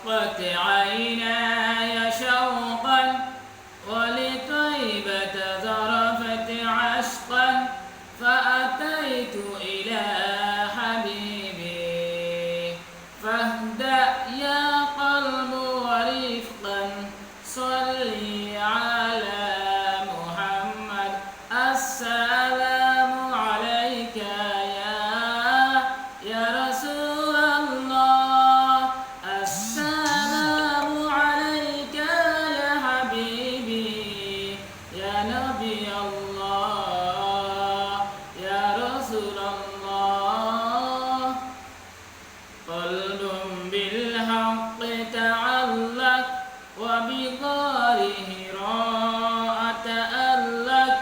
واشتقت عيناي شوقا ولطيبة ذرفت عشقا فأتيت إلى حبيبي فاهدأ يا قلب ورفقا صلي على محمد السلام عليك يا رسول الله السلام عليك يا حبيبي يا نبي الله يا رسول الله قلب بالحق تعلق وبغار هراء تألق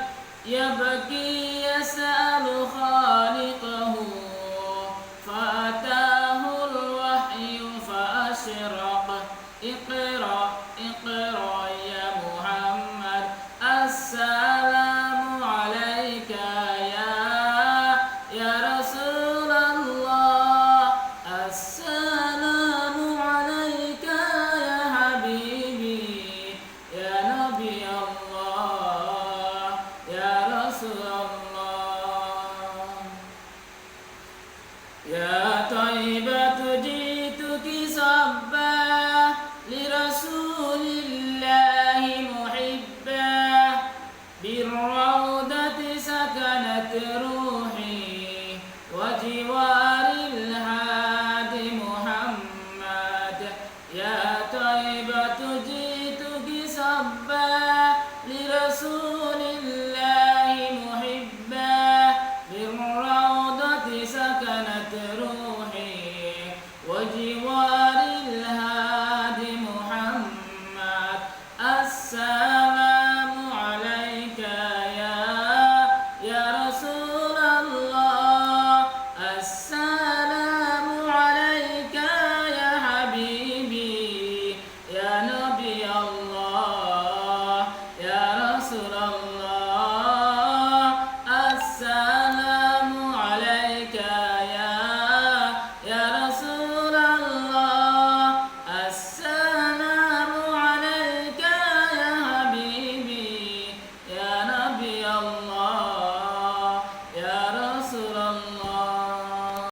يبكي يسأل خالقه فأتاه الوحي فأشرق اقرأ اقرأ يا محمد السلام عليك يا رسول الله السلام عليك يا حبيبي يا نبي الله يا رسول الله يا طيبة جئتك صبا لرسول الله محبا بالروضة سكنت روحي وجوار الهادي محمد يا طيبة جئتك صبا لرسول الله محبا بالروضة سكنت روحي وجوار